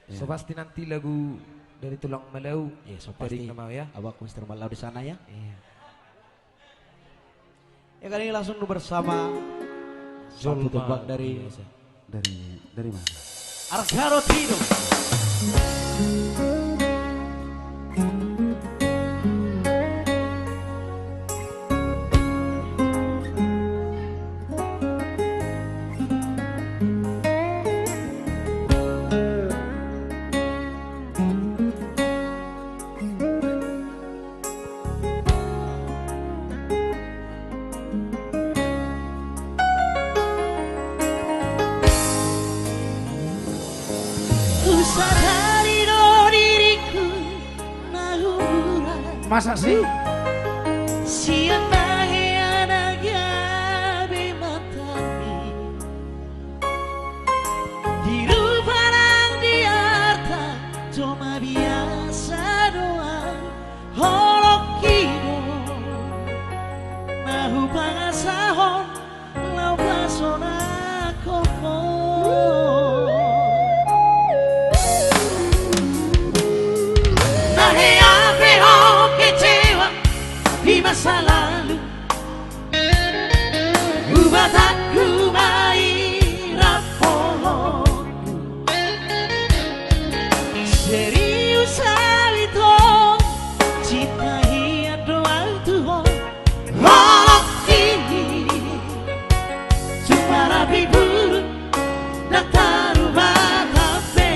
Ya. So pasti nanti lagu dari Tulang Malau. Ya, so Dari pasti Kamau ya. Abang Mr. Malau di sana ya. Iya. Ya kali ini langsung bersama satu Zolma. tebak dari Iya. Dari mana? Argaro Tino. Sadari no diriku nahuran Masa sih? siapa yang nagabe matami di ruparang di harta cuma biasa doang holok kido nahu pangasahon lau pasona koko. Di masa lalu ubah tak kumai rapohon serius itu cita hiat doang Tuhan holok ini cuma rapi buruk dan tarubah kafe.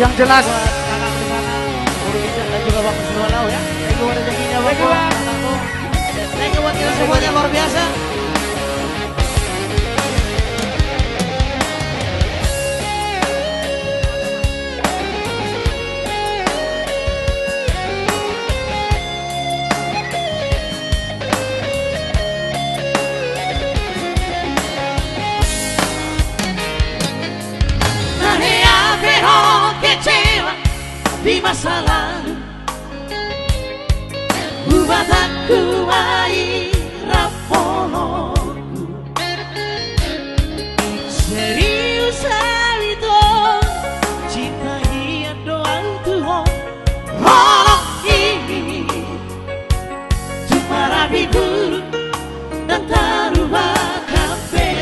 Yang jelas Kakak di sana, Guru Ijat dan juga Bang Mr. Malau ya. Thank you buat rezekinya Bang. Thank you buat kita semuanya luar biasa. Di masa lalu ubah tak kumai rapohonku serius itu cinta hiat doang Tuhan holok ini cuma rapi buruk dan tarubah kafe.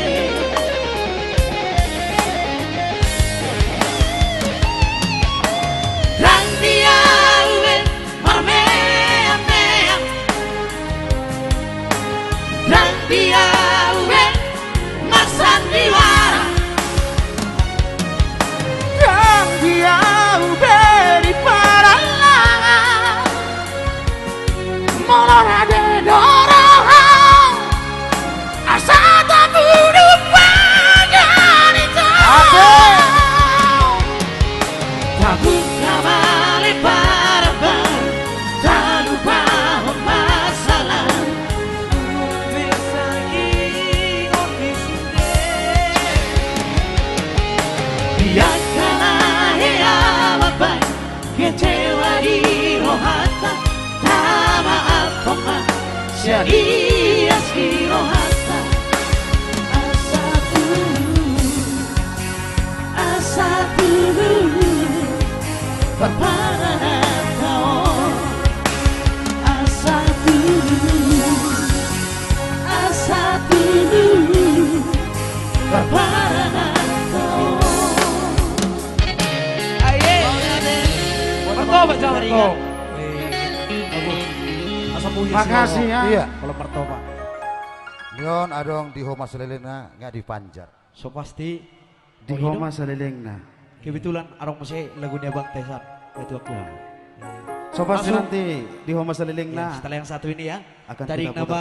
Jadi asli rohata asa dulu berpandangan kau asa dulu berpandangan kau Pancar Garingan. kok. Asa punya Makasih ya. Iya. Kalau pertama. Nyon adong di homa selelena nga di Panjar. So pasti Di homa sa liling na. kebetulan arong masih lagunya Bang Tesan. Itu aku. So pasti Langsung. nanti di homa sa liling Ya, na. setelah yang satu ini ya. Akan Tarik kita putar. nama